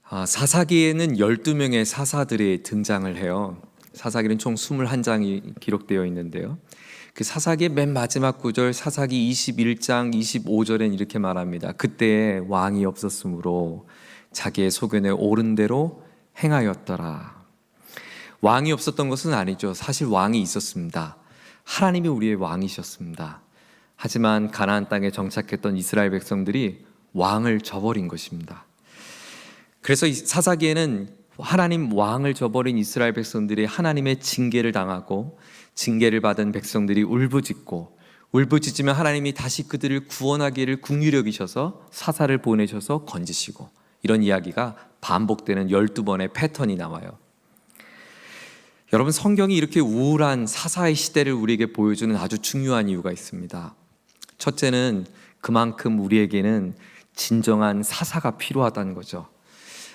사사기에는 12명의 사사들이 등장을 해요. 사사기는 총 21장이 기록되어 있는데요. 그 사사기의 맨 마지막 구절 사사기 21장 25절엔 이렇게 말합니다. 그때에 왕이 없었으므로 자기의 소견에 옳은 대로 행하였더라. 왕이 없었던 것은 아니죠. 사실 왕이 있었습니다. 하나님이 우리의 왕이셨습니다. 하지만 가나안 땅에 정착했던 이스라엘 백성들이 왕을 저버린 것입니다. 그래서 이 사사기에는 하나님 왕을 저버린 이스라엘 백성들이 하나님의 징계를 당하고 징계를 받은 백성들이 울부짖으면 하나님이 다시 그들을 구원하기를 긍휼히 여기셔서 사사를 보내셔서 건지시고, 이런 이야기가 반복되는 12번의 패턴이 나와요. 여러분, 성경이 이렇게 우울한 사사의 시대를 우리에게 보여주는 아주 중요한 이유가 있습니다. 첫째는 그만큼 우리에게는 진정한 사사가 필요하다는 거죠.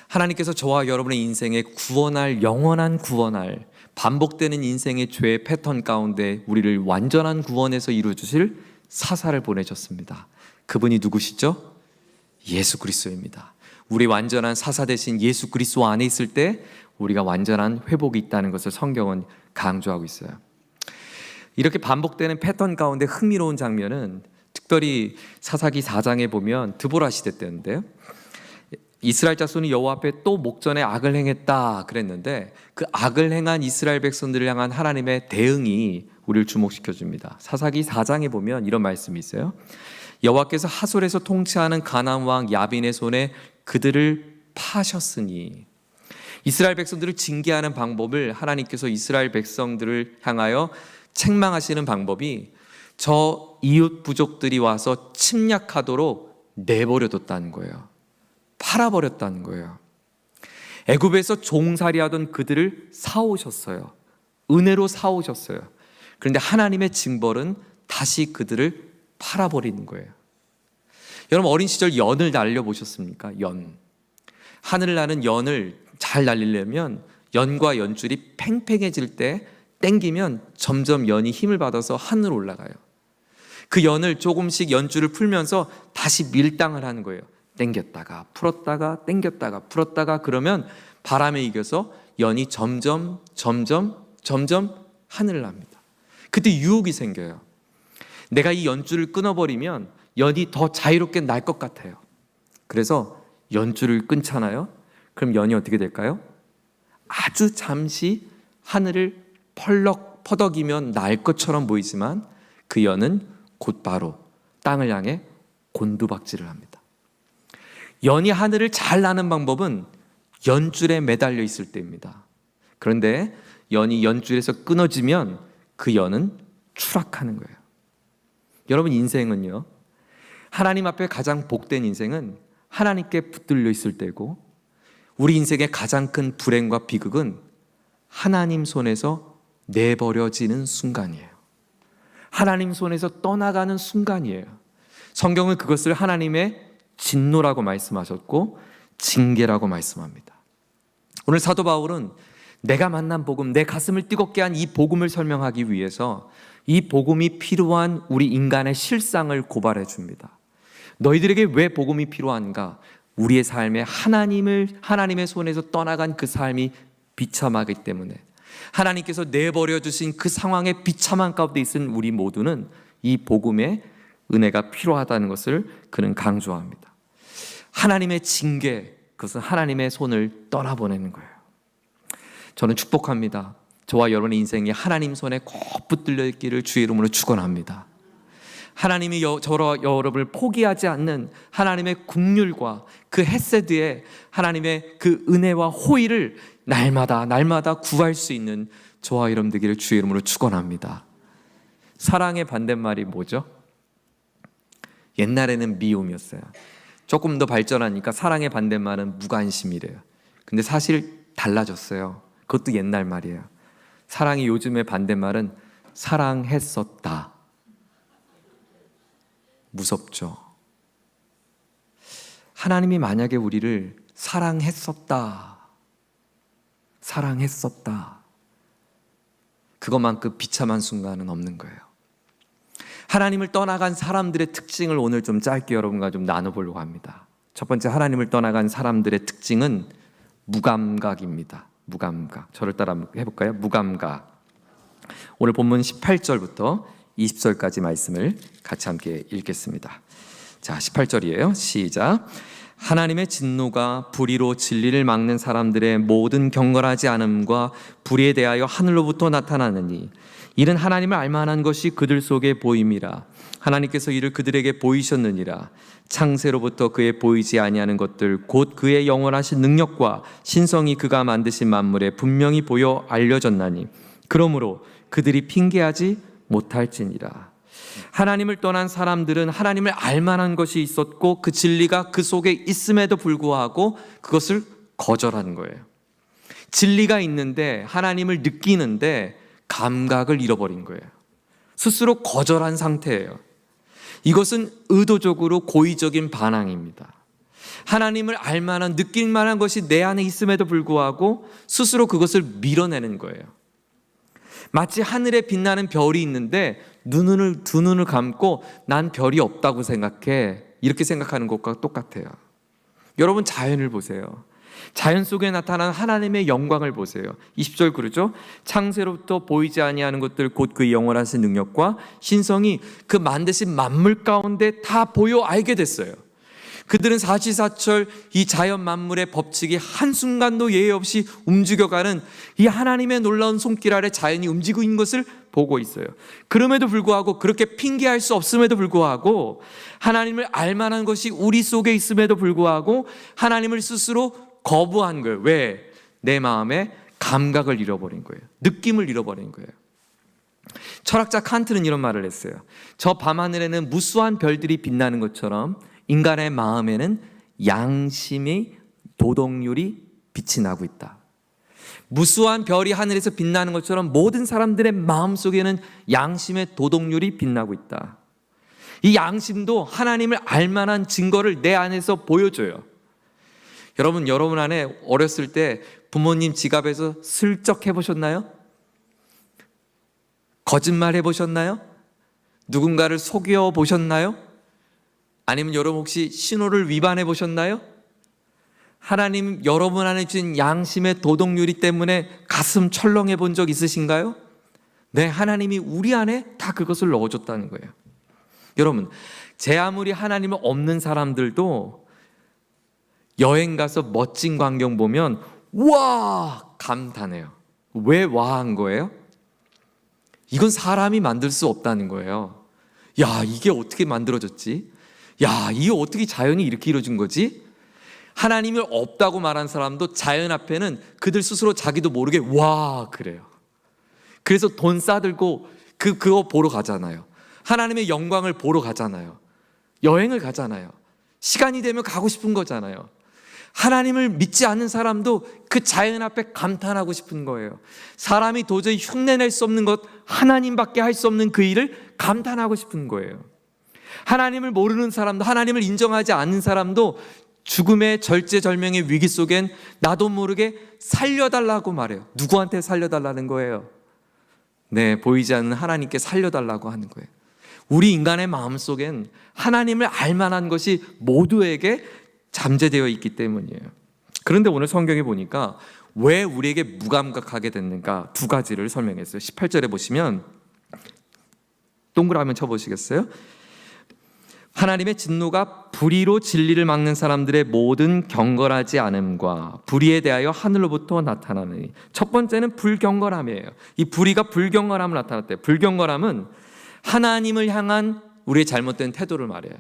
하나님께서 저와 여러분의 인생에 영원한 구원할, 반복되는 인생의 죄의 패턴 가운데 우리를 완전한 구원에서 이루어주실 사사를 보내셨습니다. 그분이 누구시죠? 예수 그리스도입니다. 우리 완전한 사사 대신 예수 그리스도 안에 있을 때 우리가 완전한 회복이 있다는 것을 성경은 강조하고 있어요. 이렇게 반복되는 패턴 가운데 흥미로운 장면은 특별히 사사기 4장에 보면 드보라 시대 때인데요. 이스라엘 자손이 여호와 앞에 또 목전에 악을 행했다 그랬는데, 그 악을 행한 이스라엘 백성들을 향한 하나님의 대응이 우리를 주목시켜줍니다. 사사기 4장에 보면 이런 말씀이 있어요. 여호와께서 하솔에서 통치하는 가나안 왕 야빈의 손에 그들을 파셨으니, 이스라엘 백성들을 징계하는 방법을 하나님께서 이스라엘 백성들을 향하여 책망하시는 방법이 저 이웃 부족들이 와서 침략하도록 내버려뒀다는 거예요. 팔아버렸다는 거예요. 애굽에서 종살이하던 그들을 사오셨어요. 은혜로 사오셨어요. 그런데 하나님의 징벌은 다시 그들을 팔아버리는 거예요. 여러분, 어린 시절 연을 날려보셨습니까? 연. 하늘을 나는 연을 잘 날리려면 연과 연줄이 팽팽해질 때 땡기면 점점 연이 힘을 받아서 하늘로 올라가요. 그 연을 조금씩 연줄을 풀면서 다시 밀당을 하는 거예요. 땡겼다가 풀었다가 땡겼다가 풀었다가, 그러면 바람에 이겨서 연이 점점 하늘을 납니다. 그때 유혹이 생겨요. 내가 이 연줄을 끊어버리면 연이 더 자유롭게 날 것 같아요. 그래서 연줄을 끊잖아요. 그럼 연이 어떻게 될까요? 아주 잠시 하늘을 펄럭 퍼덕이면 날 것처럼 보이지만 그 연은 곧바로 땅을 향해 곤두박질을 합니다. 연이 하늘을 잘 나는 방법은 연줄에 매달려 있을 때입니다. 그런데 연이 연줄에서 끊어지면 그 연은 추락하는 거예요. 여러분, 인생은요, 하나님 앞에 가장 복된 인생은 하나님께 붙들려 있을 때고, 우리 인생의 가장 큰 불행과 비극은 하나님 손에서 내버려지는 순간이에요. 하나님 손에서 떠나가는 순간이에요. 성경은 그것을 하나님의 진노라고 말씀하셨고 징계라고 말씀합니다. 오늘 사도 바울은 내가 만난 복음, 내 가슴을 뜨겁게 한 이 복음을 설명하기 위해서 이 복음이 필요한 우리 인간의 실상을 고발해 줍니다. 너희들에게 왜 복음이 필요한가? 우리의 삶에 하나님의 손에서 떠나간 그 삶이 비참하기 때문에, 하나님께서 내버려 주신 그 상황의 비참한 가운데 있은 우리 모두는 이 복음의 은혜가 필요하다는 것을 그는 강조합니다. 하나님의 징계, 그것은 하나님의 손을 떠나보내는 거예요. 저는 축복합니다. 저와 여러분의 인생이 하나님 손에 꼭 붙들려 있기를 주의 이름으로 축원합니다. 하나님이 저와 여러분을 포기하지 않는 하나님의 긍휼과 그 헤세드에 하나님의 그 은혜와 호의를 날마다 구할 수 있는 저와 여러분 되기를 주의 이름으로 축원합니다. 사랑의 반대말이 뭐죠? 옛날에는 미움이었어요. 조금 더 발전하니까 사랑의 반대말은 무관심이래요. 근데 사실 달라졌어요. 그것도 옛날 말이에요. 사랑이 요즘의 반대말은 사랑했었다. 무섭죠? 하나님이 만약에 우리를 사랑했었다, 그것만큼 비참한 순간은 없는 거예요. 하나님을 떠나간 사람들의 특징을 오늘 좀 짧게 여러분과 좀 나눠보려고 합니다. 첫 번째, 하나님을 떠나간 사람들의 특징은 무감각입니다. 무감각. 저를 따라 해볼까요? 무감각. 오늘 본문 18절부터 20절까지 말씀을 같이 함께 읽겠습니다. 자, 18절이에요. 시작. 하나님의 진노가 불의로 진리를 막는 사람들의 모든 경건하지 않음과 불의에 대하여 하늘로부터 나타나느니 이는 하나님을 알만한 것이 그들 속에 보임이라. 하나님께서 이를 그들에게 보이셨느니라. 창세로부터 그의 보이지 아니하는 것들 곧 그의 영원하신 능력과 신성이 그가 만드신 만물에 분명히 보여 알려졌나니 그러므로 그들이 핑계하지 못할지니라. 하나님을 떠난 사람들은 하나님을 알만한 것이 있었고 그 진리가 그 속에 있음에도 불구하고 그것을 거절하는 거예요. 진리가 있는데 하나님을 느끼는데 감각을 잃어버린 거예요. 스스로 거절한 상태예요. 이것은 의도적으로 고의적인 반항입니다. 하나님을 알만한 느낄 만한 것이 내 안에 있음에도 불구하고 스스로 그것을 밀어내는 거예요. 마치 하늘에 빛나는 별이 있는데 두 눈을 감고 난 별이 없다고 생각해, 이렇게 생각하는 것과 똑같아요. 여러분, 자연을 보세요. 자연 속에 나타난 하나님의 영광을 보세요. 20절 그러죠? 창세로부터 보이지 아니하는 것들 곧 그 영원하신 능력과 신성이 그 만드신 만물 가운데 다 보여 알게 됐어요. 그들은 사시사철 이 자연 만물의 법칙이 한순간도 예외 없이 움직여가는 이 하나님의 놀라운 손길 아래 자연이 움직이고 있는 것을 보고 있어요. 그럼에도 불구하고, 그렇게 핑계할 수 없음에도 불구하고, 하나님을 알만한 것이 우리 속에 있음에도 불구하고 하나님을 스스로 거부한 거예요. 왜? 내 마음에 감각을 잃어버린 거예요. 느낌을 잃어버린 거예요. 철학자 칸트는 이런 말을 했어요. 저 밤하늘에는 무수한 별들이 빛나는 것처럼 인간의 마음에는 양심의 도덕률이 빛이 나고 있다. 무수한 별이 하늘에서 빛나는 것처럼 모든 사람들의 마음속에는 양심의 도덕률이 빛나고 있다. 이 양심도 하나님을 알만한 증거를 내 안에서 보여줘요. 여러분 안에 어렸을 때 부모님 지갑에서 슬쩍 해보셨나요? 거짓말 해보셨나요? 누군가를 속여 보셨나요? 아니면 여러분 혹시 신호를 위반해 보셨나요? 하나님 여러분 안에 주신 양심의 도덕률이 때문에 가슴 철렁해 본 적 있으신가요? 네, 하나님이 우리 안에 다 그것을 넣어줬다는 거예요. 여러분, 제 아무리 하나님을 없는 사람들도 여행 가서 멋진 광경 보면 와! 감탄해요. 왜 와한 거예요? 이건 사람이 만들 수 없다는 거예요. 야, 이게 어떻게 만들어졌지? 야, 이게 어떻게 자연이 이렇게 이루어진 거지? 하나님을 없다고 말한 사람도 자연 앞에는 그들 스스로 자기도 모르게 와 그래요. 그래서 돈 싸들고 그거 보러 가잖아요. 하나님의 영광을 보러 가잖아요. 여행을 가잖아요. 시간이 되면 가고 싶은 거잖아요. 하나님을 믿지 않는 사람도 그 자연 앞에 감탄하고 싶은 거예요. 사람이 도저히 흉내낼 수 없는 것, 하나님밖에 할 수 없는 그 일을 감탄하고 싶은 거예요. 하나님을 모르는 사람도, 하나님을 인정하지 않는 사람도 죽음의 절제절명의 위기 속엔 나도 모르게 살려달라고 말해요. 누구한테 살려달라는 거예요? 네, 보이지 않는 하나님께 살려달라고 하는 거예요. 우리 인간의 마음속엔 하나님을 알만한 것이 모두에게 잠재되어 있기 때문이에요. 그런데 오늘 성경에 보니까 왜 우리에게 무감각하게 됐는가 두 가지를 설명했어요. 18절에 보시면 동그라미 쳐보시겠어요? 하나님의 진노가 불의로 진리를 막는 사람들의 모든 경건하지 않음과 불의에 대하여 하늘로부터 나타나느니. 첫 번째는 불경건함이에요. 이 불의가 불경건함을 나타났대요. 불경건함은 하나님을 향한 우리의 잘못된 태도를 말해요.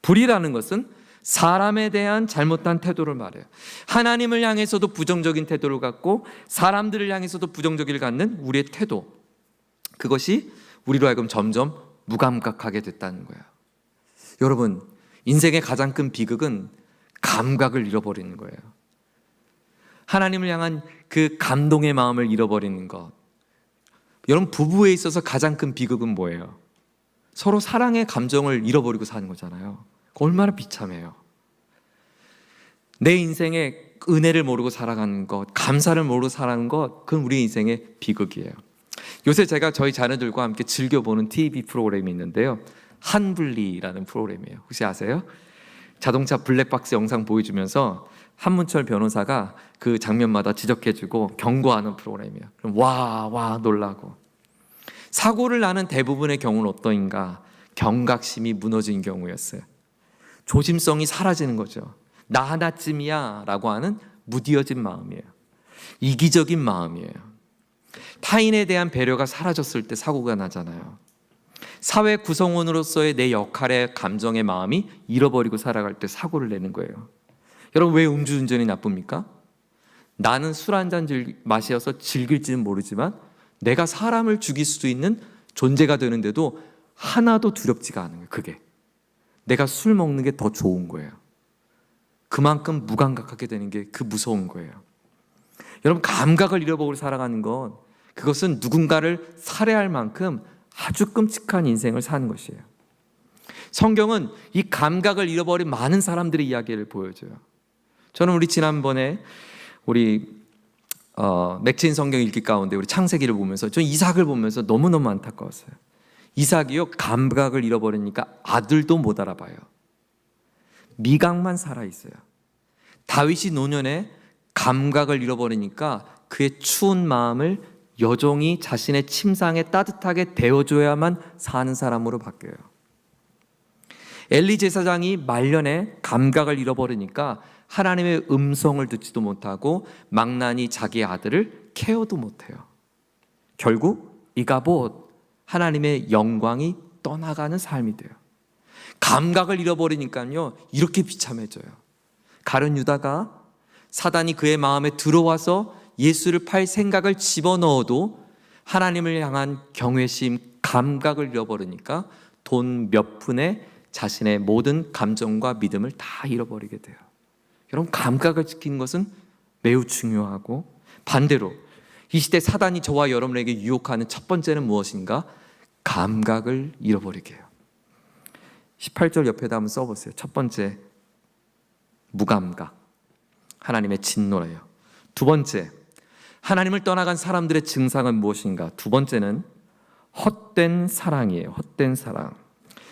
불의라는 것은 사람에 대한 잘못된 태도를 말해요. 하나님을 향해서도 부정적인 태도를 갖고 사람들을 향해서도 부정적을 갖는 우리의 태도, 그것이 우리로 하여금 점점 무감각하게 됐다는 거예요. 여러분, 인생의 가장 큰 비극은 감각을 잃어버리는 거예요. 하나님을 향한 그 감동의 마음을 잃어버리는 것. 여러분, 부부에 있어서 가장 큰 비극은 뭐예요? 서로 사랑의 감정을 잃어버리고 사는 거잖아요. 얼마나 비참해요. 내 인생에 은혜를 모르고 살아가는 것, 감사를 모르고 살아가는 것, 그건 우리 인생의 비극이에요. 요새 제가 저희 자녀들과 함께 즐겨보는 TV 프로그램이 있는데요, 한블리라는 프로그램이에요. 혹시 아세요? 자동차 블랙박스 영상 보여주면서 한문철 변호사가 그 장면마다 지적해주고 경고하는 프로그램이에요. 그럼 와 놀라고. 사고를 나는 대부분의 경우는 어떠인가? 경각심이 무너진 경우였어요. 조심성이 사라지는 거죠. 나 하나쯤이야 라고 하는 무디어진 마음이에요. 이기적인 마음이에요. 타인에 대한 배려가 사라졌을 때 사고가 나잖아요. 사회 구성원으로서의 내 역할의 감정의 마음이 잃어버리고 살아갈 때 사고를 내는 거예요. 여러분, 왜 음주운전이 나쁩니까? 나는 술 한 잔 마셔서 즐길지는 모르지만 내가 사람을 죽일 수도 있는 존재가 되는데도 하나도 두렵지가 않은 거예요. 그게 내가 술 먹는 게 더 좋은 거예요. 그만큼 무감각하게 되는 게 그 무서운 거예요. 여러분, 감각을 잃어버리고 살아가는 건 그것은 누군가를 살해할 만큼 아주 끔찍한 인생을 사는 것이에요. 성경은 이 감각을 잃어버린 많은 사람들의 이야기를 보여줘요. 저는 우리 지난번에 맥체인 성경 읽기 가운데 우리 창세기를 보면서 전 이삭을 보면서 너무너무 안타까웠어요. 이삭이요, 감각을 잃어버리니까 아들도 못 알아봐요. 미각만 살아있어요. 다윗이 노년에 감각을 잃어버리니까 그의 추운 마음을 여종이 자신의 침상에 따뜻하게 데워줘야만 사는 사람으로 바뀌어요. 엘리 제사장이 말년에 감각을 잃어버리니까 하나님의 음성을 듣지도 못하고 망나니 자기 아들을 케어도 못해요. 결국 이가봇, 하나님의 영광이 떠나가는 삶이 돼요. 감각을 잃어버리니까요, 이렇게 비참해져요. 가룟 유다가 사단이 그의 마음에 들어와서 예수를 팔 생각을 집어넣어도 하나님을 향한 경외심, 감각을 잃어버리니까 돈 몇 푼에 자신의 모든 감정과 믿음을 다 잃어버리게 돼요. 여러분, 감각을 지키는 것은 매우 중요하고, 반대로 이 시대 사단이 저와 여러분에게 유혹하는 첫 번째는 무엇인가? 감각을 잃어버리게 해요. 18절 옆에다 한번 써보세요. 첫 번째, 무감각, 하나님의 진노래요. 두 번째, 하나님을 떠나간 사람들의 증상은 무엇인가? 두 번째는 헛된 사랑이에요. 헛된 사랑.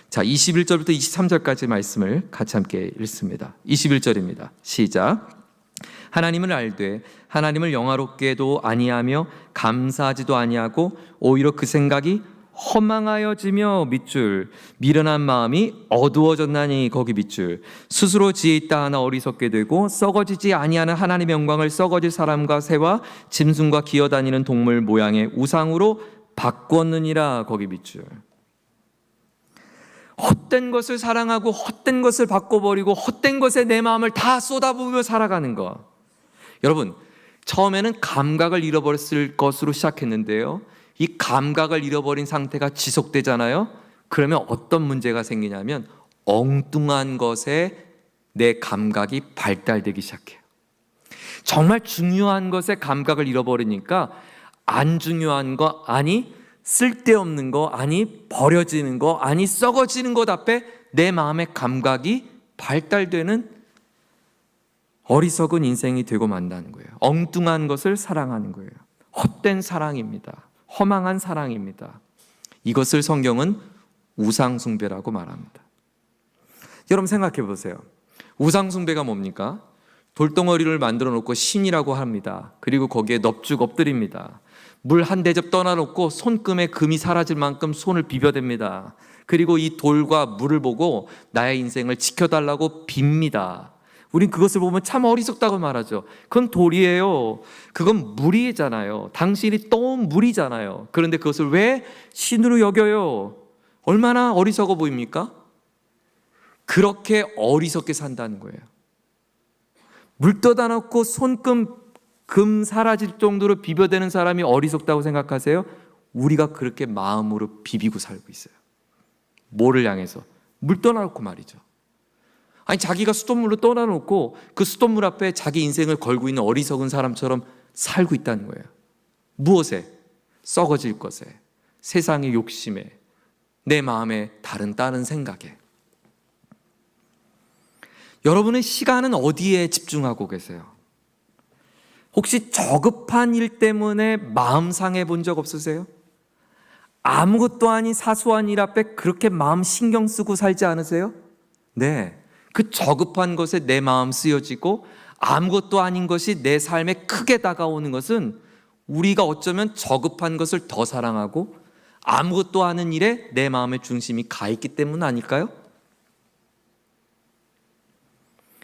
자, 21절부터 23절까지 말씀을 같이 함께 읽습니다. 21절입니다. 시작. 하나님을 알되 하나님을 영화롭게도 아니하며 감사하지도 아니하고 오히려 그 생각이 허망하여지며 밑줄, 미련한 마음이 어두워졌나니 거기 밑줄, 스스로 지혜 있다 하나 어리석게 되고 썩어지지 아니하는 하나님의 영광을 썩어질 사람과 새와 짐승과 기어다니는 동물 모양의 우상으로 바꾸었느니라 거기 밑줄. 헛된 것을 사랑하고 헛된 것을 바꿔버리고 헛된 것에 내 마음을 다 쏟아부으며 살아가는 것. 여러분, 처음에는 감각을 잃어버렸을 것으로 시작했는데요, 이 감각을 잃어버린 상태가 지속되잖아요. 그러면 어떤 문제가 생기냐면 엉뚱한 것에 내 감각이 발달되기 시작해요. 정말 중요한 것에 감각을 잃어버리니까 안 중요한 거, 아니 쓸데없는 거, 아니 버려지는 거, 아니 썩어지는 것 앞에 내 마음의 감각이 발달되는 어리석은 인생이 되고 만다는 거예요. 엉뚱한 것을 사랑하는 거예요. 헛된 사랑입니다. 허망한 사랑입니다. 이것을 성경은 우상숭배라고 말합니다. 여러분, 생각해 보세요. 우상숭배가 뭡니까? 돌덩어리를 만들어 놓고 신이라고 합니다. 그리고 거기에 넙죽 엎드립니다. 물 한 대접 떠나놓고 손금에 금이 사라질 만큼 손을 비벼댑니다. 그리고 이 돌과 물을 보고 나의 인생을 지켜달라고 빕니다. 우린 그것을 보면 참 어리석다고 말하죠. 그건 돌이에요. 그건 물이잖아요. 당신이 떠온 물이잖아요. 그런데 그것을 왜 신으로 여겨요? 얼마나 어리석어 보입니까? 그렇게 어리석게 산다는 거예요. 물 떠다 놓고 손금 금 사라질 정도로 비벼대는 사람이 어리석다고 생각하세요? 우리가 그렇게 마음으로 비비고 살고 있어요. 뭐를 향해서? 물 떠나놓고 말이죠. 아니, 자기가 수돗물로 떠나놓고 그 수돗물 앞에 자기 인생을 걸고 있는 어리석은 사람처럼 살고 있다는 거예요. 무엇에? 썩어질 것에, 세상의 욕심에, 내 마음에 다른 생각에. 여러분의 시간은 어디에 집중하고 계세요? 혹시 저급한 일 때문에 마음 상해 본 적 없으세요? 아무것도 아닌 사소한 일 앞에 그렇게 마음 신경 쓰고 살지 않으세요? 네. 그 저급한 것에 내 마음 쓰여지고 아무것도 아닌 것이 내 삶에 크게 다가오는 것은 우리가 어쩌면 저급한 것을 더 사랑하고 아무것도 아닌 일에 내 마음의 중심이 가 있기 때문 아닐까요?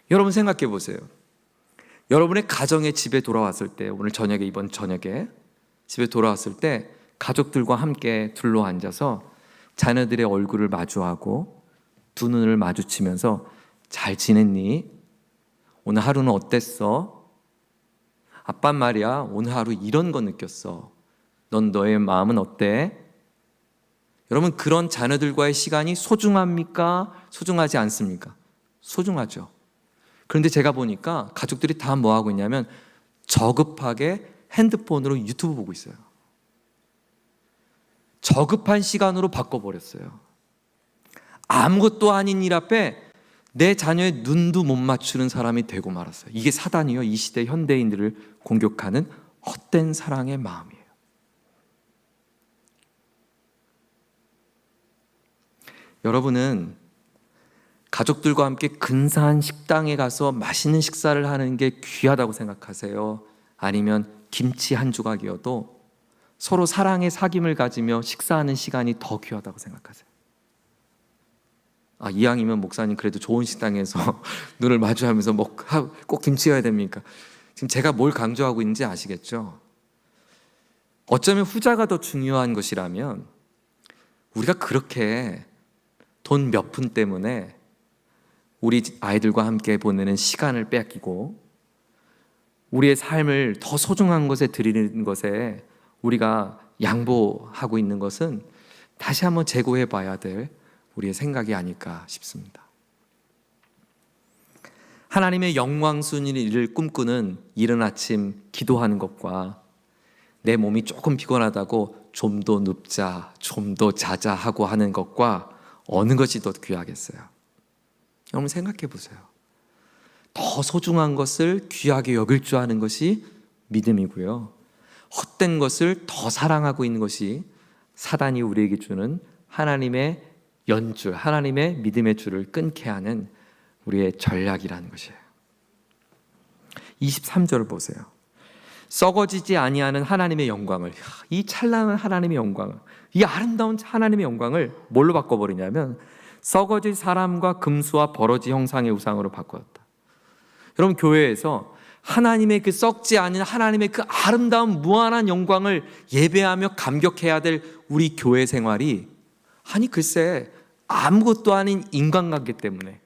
여러분 생각해 보세요. 여러분의 가정의 집에 돌아왔을 때, 오늘 저녁에, 이번 저녁에 집에 돌아왔을 때 가족들과 함께 둘러앉아서 자녀들의 얼굴을 마주하고 두 눈을 마주치면서 잘 지냈니? 오늘 하루는 어땠어? 아빠 말이야, 오늘 하루 이런 거 느꼈어. 넌 너의 마음은 어때? 여러분, 그런 자녀들과의 시간이 소중합니까? 소중하지 않습니까? 소중하죠. 그런데 제가 보니까 가족들이 다 뭐하고 있냐면 저급하게 핸드폰으로 유튜브 보고 있어요. 저급한 시간으로 바꿔버렸어요. 아무것도 아닌 일 앞에 내 자녀의 눈도 못 맞추는 사람이 되고 말았어요. 이게 사단이요, 이 시대 현대인들을 공격하는 헛된 사랑의 마음이에요. 여러분은 가족들과 함께 근사한 식당에 가서 맛있는 식사를 하는 게 귀하다고 생각하세요? 아니면 김치 한 조각이어도 서로 사랑의 사귐을 가지며 식사하는 시간이 더 귀하다고 생각하세요? 이왕이면 목사님 그래도 좋은 식당에서 눈을 마주하면서 꼭 김치여야 됩니까? 지금 제가 뭘 강조하고 있는지 아시겠죠? 어쩌면 후자가 더 중요한 것이라면 우리가 그렇게 돈 몇 푼 때문에 우리 아이들과 함께 보내는 시간을 뺏기고 우리의 삶을 더 소중한 것에 드리는 것에 우리가 양보하고 있는 것은 다시 한번 재고해 봐야 될 우리의 생각이 아닐까 싶습니다. 하나님의 영광스러운 일을 꿈꾸는 이른 아침 기도하는 것과 내 몸이 조금 피곤하다고 좀 더 눕자, 좀 더 자자 하고 하는 것과 어느 것이 더 귀하겠어요? 여러분 생각해 보세요. 더 소중한 것을 귀하게 여길 줄 아는 것이 믿음이고요, 헛된 것을 더 사랑하고 있는 것이 사단이 우리에게 주는 하나님의 연줄, 하나님의 믿음의 줄을 끊게 하는 우리의 전략이라는 것이에요. 23절을 보세요. 썩어지지 아니하는 하나님의 영광을, 이 찬란한 하나님의 영광을, 이 아름다운 하나님의 영광을 뭘로 바꿔버리냐면 썩어질 사람과 금수와 버러지 형상의 우상으로 바꾸었다. 여러분, 교회에서 하나님의 그 썩지 않은 하나님의 그 아름다운 무한한 영광을 예배하며 감격해야 될 우리 교회 생활이, 글쎄 아무것도 아닌 인간관계 때문에,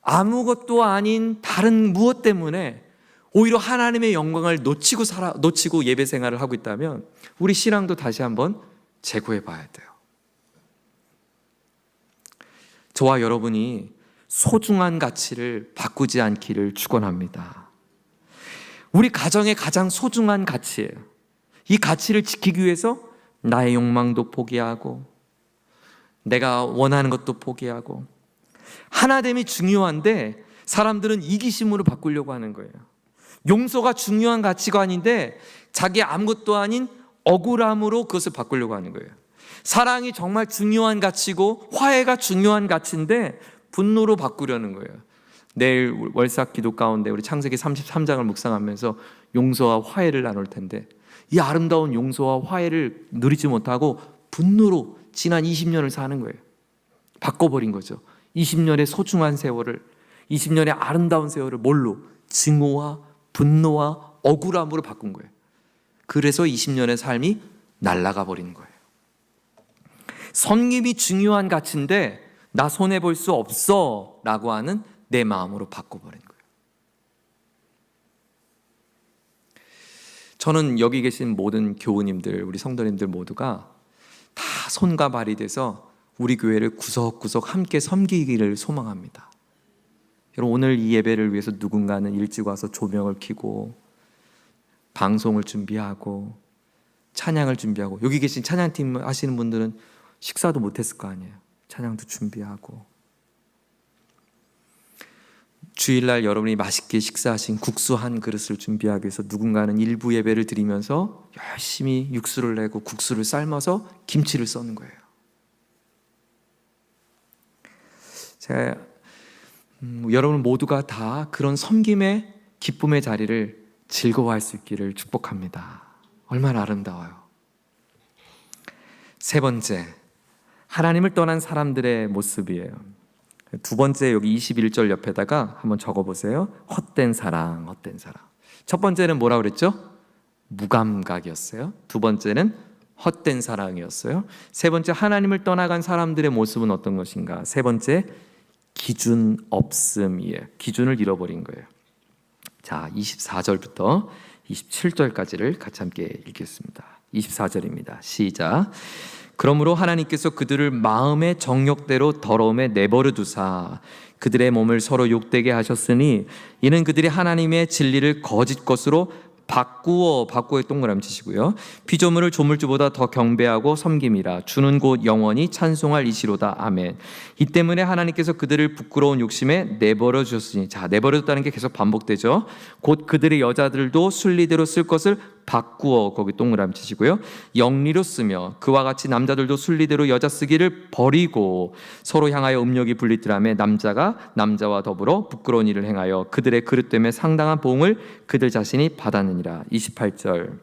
아무것도 아닌 다른 무엇 때문에 오히려 하나님의 영광을 놓치고 예배 생활을 하고 있다면 우리 신앙도 다시 한번 재고해 봐야 돼요. 저와 여러분이 소중한 가치를 바꾸지 않기를 축원합니다. 우리 가정의 가장 소중한 가치예요. 이 가치를 지키기 위해서 나의 욕망도 포기하고 내가 원하는 것도 포기하고, 하나됨이 중요한데 사람들은 이기심으로 바꾸려고 하는 거예요. 용서가 중요한 가치관인데 자기 아무것도 아닌 억울함으로 그것을 바꾸려고 하는 거예요. 사랑이 정말 중요한 가치고 화해가 중요한 가치인데 분노로 바꾸려는 거예요. 내일 월삭 기도 가운데 우리 창세기 33장을 묵상하면서 용서와 화해를 나눌 텐데, 이 아름다운 용서와 화해를 누리지 못하고 분노로 지난 20년을 사는 거예요. 바꿔버린 거죠. 20년의 소중한 세월을, 20년의 아름다운 세월을 뭘로? 증오와 분노와 억울함으로 바꾼 거예요. 그래서 20년의 삶이 날아가 버리는 거예요. 섬김이 중요한 가치인데 나 손해볼 수 없어 라고 하는 내 마음으로 바꿔버린 거예요. 저는 여기 계신 모든 교우님들, 우리 성도님들 모두가 다 손과 발이 돼서 우리 교회를 구석구석 함께 섬기기를 소망합니다. 여러분, 오늘 이 예배를 위해서 누군가는 일찍 와서 조명을 켜고 방송을 준비하고 찬양을 준비하고, 여기 계신 찬양팀 하시는 분들은 식사도 못했을 거 아니에요. 찬양도 준비하고, 주일날 여러분이 맛있게 식사하신 국수 한 그릇을 준비하기 위해서 누군가는 일부 예배를 드리면서 열심히 육수를 내고 국수를 삶아서 김치를 써는 거예요. 제가 여러분 모두가 다 그런 섬김의 기쁨의 자리를 즐거워할 수 있기를 축복합니다. 얼마나 아름다워요. 세 번째, 하나님을 떠난 사람들의 모습이에요. 두 번째, 여기 21절 옆에다가 한번 적어보세요. 헛된 사랑, 헛된 사랑. 첫 번째는 뭐라고 그랬죠? 무감각이었어요. 두 번째는 헛된 사랑이었어요. 세 번째, 하나님을 떠나간 사람들의 모습은 어떤 것인가? 세 번째, 기준 없음이에요. 기준을 잃어버린 거예요. 자, 24절부터 27절까지를 같이 함께 읽겠습니다. 24절입니다. 시작. 그러므로 하나님께서 그들을 마음의 정욕대로 더러움에 내버려 두사 그들의 몸을 서로 욕되게 하셨으니 이는 그들이 하나님의 진리를 거짓 것으로 바꾸어에 동그라미 치시고요. 피조물을 조물주보다 더 경배하고 섬김이라. 주는 곧 영원히 찬송할 이시로다. 아멘. 이 때문에 하나님께서 그들을 부끄러운 욕심에 내버려 주셨으니. 자, 내버려 뒀다는 게 계속 반복되죠. 곧 그들의 여자들도 순리대로 쓸 것을 바꾸어, 거기 동그라미 치시고요. 영리로 쓰며 그와 같이 남자들도 순리대로 여자 쓰기를 버리고 서로 향하여 음욕이 분리되라며 남자가 남자와 더불어 부끄러운 일을 행하여 그들의 그릇 때문에 상당한 보응을 그들 자신이 받았느니라. 28절.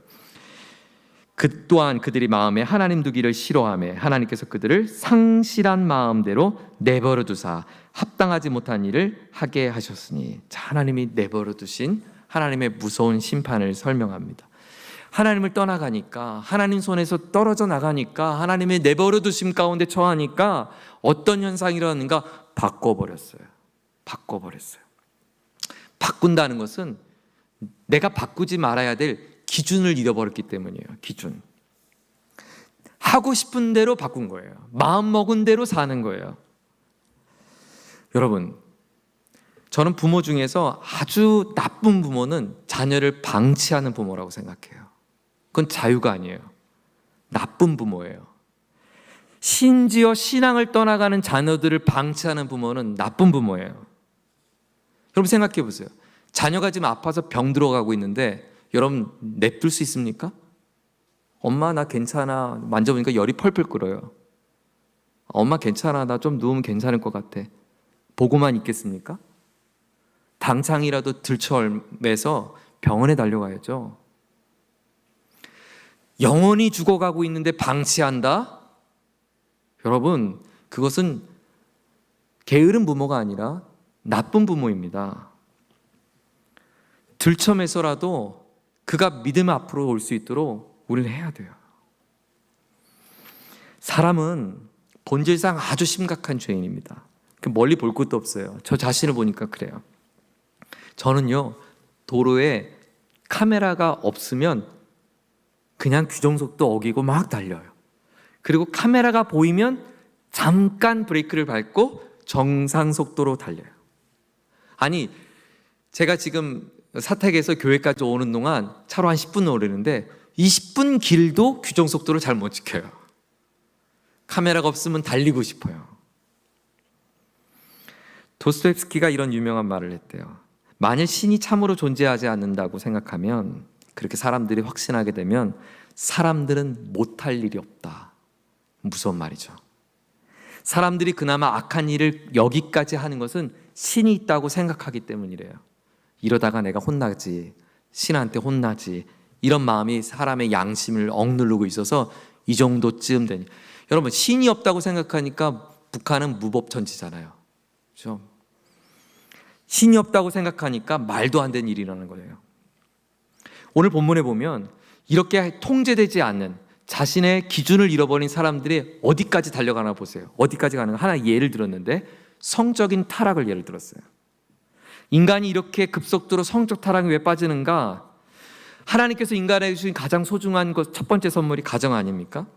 그 또한 그들이 마음에 하나님 두기를 싫어하며 하나님께서 그들을 상실한 마음대로 내버려 두사 합당하지 못한 일을 하게 하셨으니. 자, 하나님이 내버려 두신 하나님의 무서운 심판을 설명합니다. 하나님을 떠나가니까, 하나님 손에서 떨어져 나가니까, 하나님의 내버려 두심 가운데 처하니까 어떤 현상이 일어났는가? 바꿔버렸어요. 바꾼다는 것은 내가 바꾸지 말아야 될 기준을 잃어버렸기 때문이에요. 기준. 하고 싶은 대로 바꾼 거예요. 마음 먹은 대로 사는 거예요. 여러분, 저는 부모 중에서 아주 나쁜 부모는 자녀를 방치하는 부모라고 생각해요. 그건 자유가 아니에요. 나쁜 부모예요. 심지어 신앙을 떠나가는 자녀들을 방치하는 부모는 나쁜 부모예요. 여러분 생각해 보세요. 자녀가 지금 아파서 병 들어가고 있는데 여러분 냅둘 수 있습니까? 엄마 나 괜찮아. 만져보니까 열이 펄펄 끓어요. 엄마 괜찮아. 나 좀 누우면 괜찮을 것 같아. 보고만 있겠습니까? 당장이라도 들쳐매서 병원에 달려가야죠. 영원히 죽어가고 있는데 방치한다? 여러분, 그것은 게으른 부모가 아니라 나쁜 부모입니다. 들쳐매서라도 그가 믿음 앞으로 올 수 있도록 우리는 해야 돼요. 사람은 본질상 아주 심각한 죄인입니다. 멀리 볼 것도 없어요. 저 자신을 보니까 그래요. 저는요, 도로에 카메라가 없으면 그냥 규정속도 어기고 막 달려요. 그리고 카메라가 보이면 잠깐 브레이크를 밟고 정상 속도로 달려요. 아니, 제가 지금 사택에서 교회까지 오는 동안 차로 한 10분 오르는데 20분 길도 규정속도를 잘 못 지켜요. 카메라가 없으면 달리고 싶어요. 도스토옙스키가 이런 유명한 말을 했대요. 만일 신이 참으로 존재하지 않는다고 생각하면, 그렇게 사람들이 확신하게 되면 사람들은 못할 일이 없다. 무서운 말이죠. 사람들이 그나마 악한 일을 여기까지 하는 것은 신이 있다고 생각하기 때문이래요. 이러다가 내가 혼나지, 신한테 혼나지, 이런 마음이 사람의 양심을 억누르고 있어서 이 정도쯤 되니. 여러분, 신이 없다고 생각하니까 북한은 무법천지잖아요. 그렇죠? 신이 없다고 생각하니까 말도 안 되는 일이 일어나는 거예요. 오늘 본문에 보면 이렇게 통제되지 않는 자신의 기준을 잃어버린 사람들이 어디까지 달려가나 보세요. 어디까지 가는가? 하나 예를 들었는데 성적인 타락을 예를 들었어요. 인간이 이렇게 급속도로 성적 타락에 왜 빠지는가? 하나님께서 인간에게 주신 가장 소중한 것, 첫 번째 선물이 가정 아닙니까?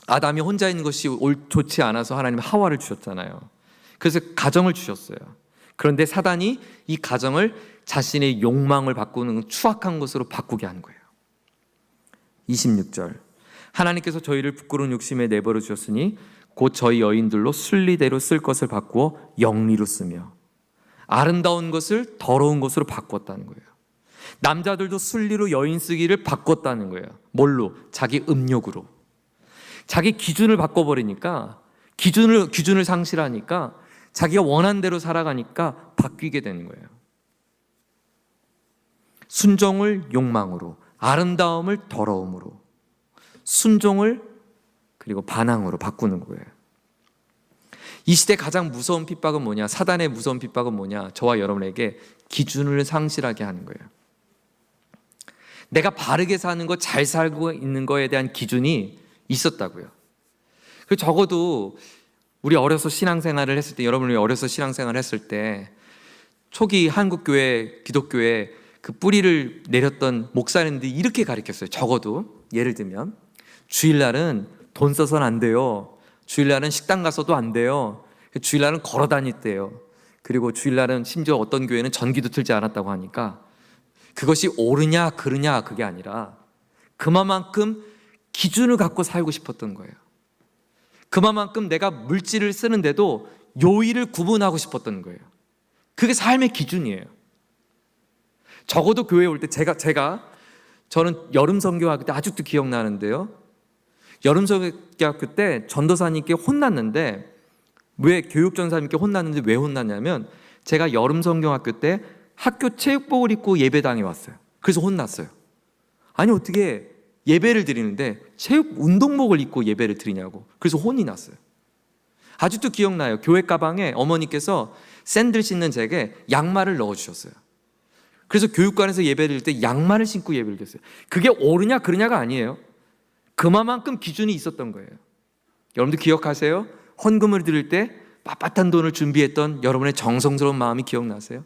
아담이 혼자 있는 것이 좋지 않아서 하나님은 하와를 주셨잖아요. 그래서 가정을 주셨어요. 그런데 사단이 이 가정을 자신의 욕망을 바꾸는 추악한 것으로 바꾸게 한 거예요. 26절. 하나님께서 저희를 부끄러운 욕심에 내버려 주셨으니 곧 저희 여인들로 순리대로 쓸 것을 바꾸어 영리로 쓰며 아름다운 것을 더러운 것으로 바꿨다는 거예요. 남자들도 순리로 여인 쓰기를 바꿨다는 거예요. 뭘로? 자기 음욕으로. 자기 기준을 바꿔버리니까, 기준을 상실하니까 자기가 원한 대로 살아가니까 바뀌게 되는 거예요. 순종을 욕망으로, 아름다움을 더러움으로, 순종을 그리고 반항으로 바꾸는 거예요. 이 시대 가장 무서운 핍박은 뭐냐? 사단의 무서운 핍박은 뭐냐? 저와 여러분에게 기준을 상실하게 하는 거예요. 내가 바르게 사는 것, 잘 살고 있는 거에 대한 기준이 있었다고요. 그 적어도 우리 어려서 신앙생활을 했을 때, 여러분이 어려서 신앙생활을 했을 때 초기 한국교회, 기독교회 그 뿌리를 내렸던 목사님들이 이렇게 가르쳤어요. 적어도 예를 들면 주일날은 돈 써서는 안 돼요. 주일날은 식당 가서도 안 돼요. 주일날은 걸어 다녔대요. 그리고 주일날은 심지어 어떤 교회는 전기도 틀지 않았다고 하니까 그것이 옳으냐 그르냐 그게 아니라 그만큼 기준을 갖고 살고 싶었던 거예요. 그만큼 내가 물질을 쓰는데도 요일을 구분하고 싶었던 거예요. 그게 삶의 기준이에요. 적어도 교회에 올 때 저는 여름 선교학교 때 아직도 기억나는데요. 여름 선교학교 때 전도사님께 혼났는데, 왜 교육전사님께 혼났는데 왜 혼났냐면, 제가 여름 선교학교 때 학교 체육복을 입고 예배당에 왔어요. 그래서 혼났어요. 아니 어떻게 예배를 드리는데 체육 운동복을 입고 예배를 드리냐고. 그래서 혼이 났어요. 아직도 기억나요. 교회 가방에 어머니께서 샌들 신는 제게 양말을 넣어주셨어요. 그래서 교육관에서 예배를 드릴 때 양말을 신고 예배를 드렸어요. 그게 옳으냐 그르냐가 아니에요. 그만큼 기준이 있었던 거예요. 여러분들 기억하세요? 헌금을 드릴 때 빳빳한 돈을 준비했던 여러분의 정성스러운 마음이 기억나세요?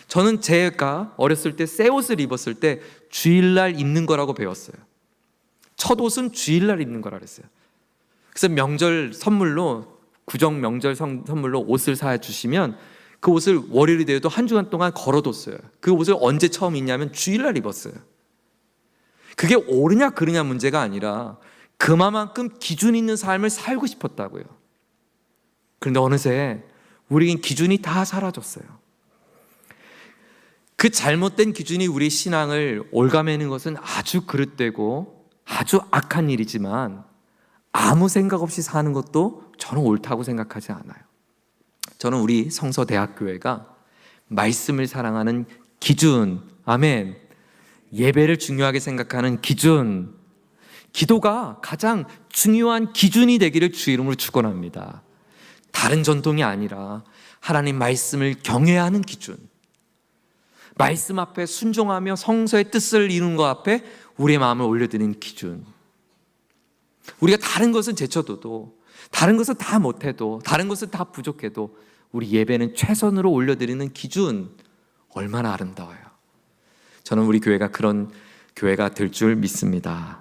저는 제가 어렸을 때 새 옷을 입었을 때 주일날 입는 거라고 배웠어요. 첫 옷은 주일날 입는 거라 그랬어요. 그래서 명절 선물로, 구정 명절 선물로 옷을 사주시면 그 옷을 월요일이 되어도 한 주간 동안 걸어뒀어요. 그 옷을 언제 처음 입냐면 주일날 입었어요. 그게 옳으냐 그르냐 문제가 아니라 그만큼 기준 있는 삶을 살고 싶었다고요. 그런데 어느새 우리는 기준이 다 사라졌어요. 그 잘못된 기준이 우리 신앙을 올가매는 것은 아주 그릇되고 아주 악한 일이지만, 아무 생각 없이 사는 것도 저는 옳다고 생각하지 않아요. 저는 우리 성서대학교회가 말씀을 사랑하는 기준, 아멘, 예배를 중요하게 생각하는 기준, 기도가 가장 중요한 기준이 되기를 주 이름으로 축원합니다. 다른 전통이 아니라 하나님 말씀을 경외하는 기준, 말씀 앞에 순종하며 성서의 뜻을 이루는 것 앞에 우리의 마음을 올려드리는 기준. 우리가 다른 것은 제쳐둬도, 다른 것은 다 못해도, 다른 것은 다 부족해도 우리 예배는 최선으로 올려드리는 기준, 얼마나 아름다워요. 저는 우리 교회가 그런 교회가 될 줄 믿습니다.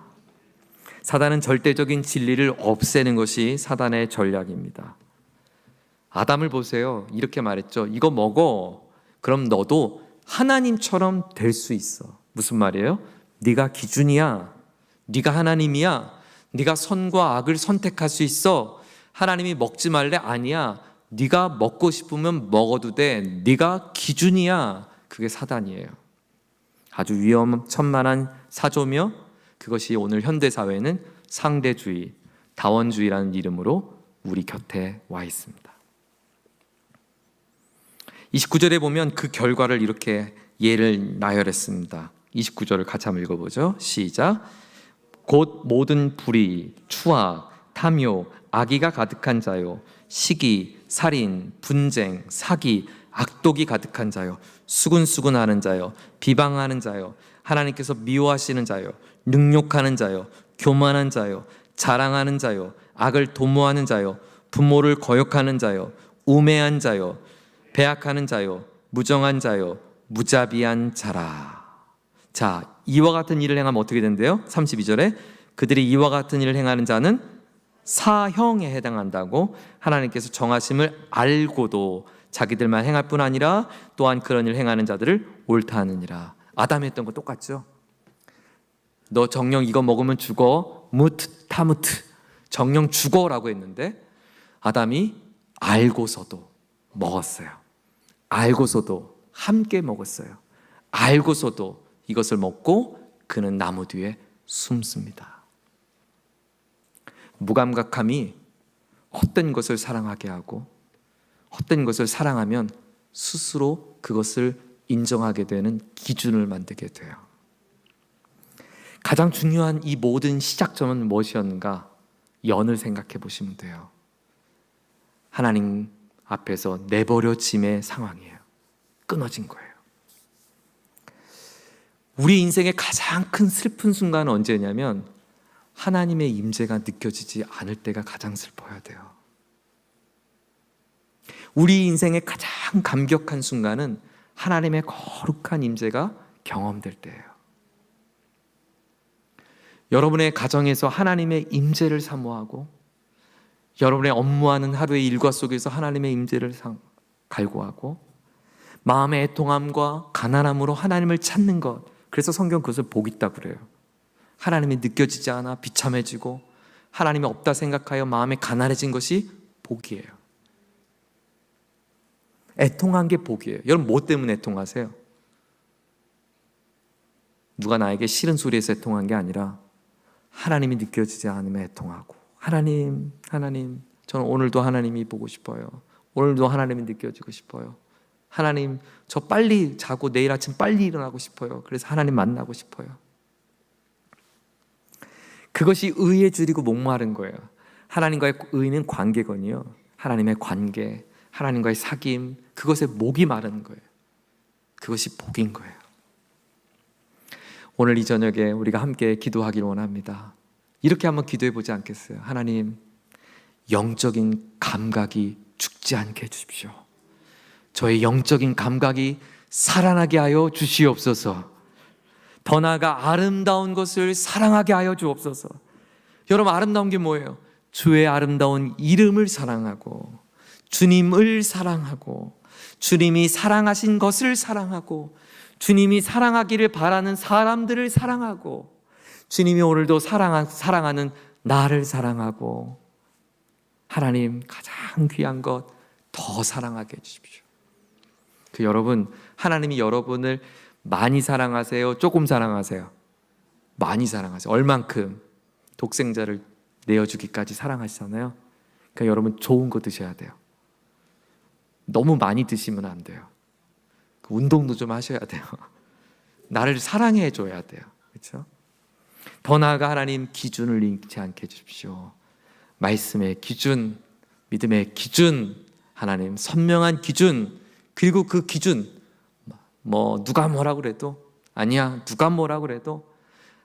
사단은 절대적인 진리를 없애는 것이 사단의 전략입니다. 아담을 보세요. 이렇게 말했죠. 이거 먹어. 그럼 너도 하나님처럼 될 수 있어. 무슨 말이에요? 네가 기준이야. 네가 하나님이야. 네가 선과 악을 선택할 수 있어. 하나님이 먹지 말래? 아니야. 네가 먹고 싶으면 먹어도 돼. 네가 기준이야. 그게 사단이에요. 아주 위험천만한 사조며, 그것이 오늘 현대사회는 상대주의, 다원주의라는 이름으로 우리 곁에 와 있습니다. 29절에 보면 그 결과를 이렇게 예를 나열했습니다. 29절을 같이 한번 읽어보죠. 시작. 곧 모든 불의, 추악, 탐욕, 악의가 가득한 자요, 시기, 살인, 분쟁, 사기, 악독이 가득한 자요, 수군수군하는 자요, 비방하는 자요, 하나님께서 미워하시는 자요, 능욕하는 자요, 교만한 자요, 자랑하는 자요, 악을 도모하는 자요, 부모를 거역하는 자요, 우매한 자요, 배악하는 자요, 무정한 자요, 무자비한 자라. 자, 이와 같은 일을 행하면 어떻게 된대요? 32절에 그들이 이와 같은 일을 행하는 자는 사형에 해당한다고 하나님께서 정하심을 알고도 자기들만 행할 뿐 아니라 또한 그런 일을 행하는 자들을 옳다 하느니라. 아담이 했던 거 똑같죠? 너 정령 이거 먹으면 죽어. 무트 타무트, 정령 죽어라고 했는데 아담이 알고서도 먹었어요. 알고서도 함께 먹었어요. 알고서도 이것을 먹고 그는 나무 뒤에 숨습니다. 무감각함이 헛된 것을 사랑하게 하고, 헛된 것을 사랑하면 스스로 그것을 인정하게 되는 기준을 만들게 돼요. 가장 중요한 이 모든 시작점은 무엇이었는가? 연을 생각해 보시면 돼요. 하나님 앞에서 내버려짐의 상황이에요. 끊어진 거예요. 우리 인생의 가장 큰 슬픈 순간은 언제냐면 하나님의 임재가 느껴지지 않을 때가 가장 슬퍼야 돼요. 우리 인생의 가장 감격한 순간은 하나님의 거룩한 임재가 경험될 때예요. 여러분의 가정에서 하나님의 임재를 사모하고 여러분의 업무하는 하루의 일과 속에서 하나님의 임재를 갈구하고 마음의 애통함과 가난함으로 하나님을 찾는 것, 그래서 성경 그것을 복 있다고 그래요. 하나님이 느껴지지 않아 비참해지고 하나님이 없다 생각하여 마음에 가난해진 것이 복이에요. 애통한 게 복이에요. 여러분 뭐 때문에 애통하세요? 누가 나에게 싫은 소리에서 애통한 게 아니라 하나님이 느껴지지 않으면 애통하고, 하나님 저는 오늘도 하나님이 보고 싶어요. 오늘도 하나님이 느껴지고 싶어요. 하나님 저 빨리 자고 내일 아침 빨리 일어나고 싶어요. 그래서 하나님 만나고 싶어요. 그것이 의에 줄이고 목마른 거예요. 하나님과의 의는 관계건이요, 하나님의 관계, 하나님과의 사귐, 그것에 목이 마르는 거예요. 그것이 복인 거예요. 오늘 이 저녁에 우리가 함께 기도하기를 원합니다. 이렇게 한번 기도해 보지 않겠어요? 하나님, 영적인 감각이 죽지 않게 해주십시오. 저의 영적인 감각이 살아나게 하여 주시옵소서. 더 나아가 아름다운 것을 사랑하게 하여 주옵소서. 여러분, 아름다운 게 뭐예요? 주의 아름다운 이름을 사랑하고, 주님을 사랑하고, 주님이 사랑하신 것을 사랑하고, 주님이 사랑하기를 바라는 사람들을 사랑하고, 주님이 오늘도 사랑하는 나를 사랑하고, 하나님 가장 귀한 것 더 사랑하게 해주십시오. 여러분, 하나님이 여러분을 많이 사랑하세요? 조금 사랑하세요? 많이 사랑하세요. 얼만큼? 독생자를 내어주기까지 사랑하시잖아요. 그러니까 여러분 좋은 거 드셔야 돼요. 너무 많이 드시면 안 돼요. 운동도 좀 하셔야 돼요. 나를 사랑해 줘야 돼요. 그렇죠? 더 나아가 하나님 기준을 잃지 않게 해주십시오. 말씀의 기준, 믿음의 기준, 하나님 선명한 기준, 그리고 그 기준, 누가 뭐라 그래도 아니야, 누가 뭐라 그래도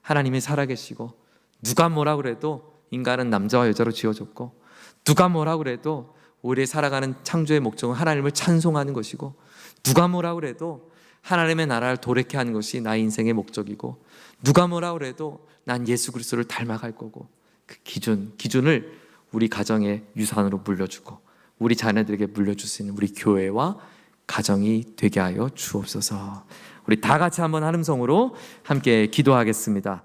하나님이 살아계시고, 누가 뭐라 그래도 인간은 남자와 여자로 지어졌고, 누가 뭐라 그래도 우리의 살아가는 창조의 목적은 하나님을 찬송하는 것이고, 누가 뭐라 그래도 하나님의 나라를 도래케 하는 것이 나의 인생의 목적이고, 누가 뭐라 그래도 난 예수 그리스도를 닮아갈 거고, 그 기준을 우리 가정의 유산으로 물려주고 우리 자녀들에게 물려줄 수 있는 우리 교회와 가정이 되게 하여 주옵소서. 우리 다 같이 한번 한음성으로 함께 기도하겠습니다.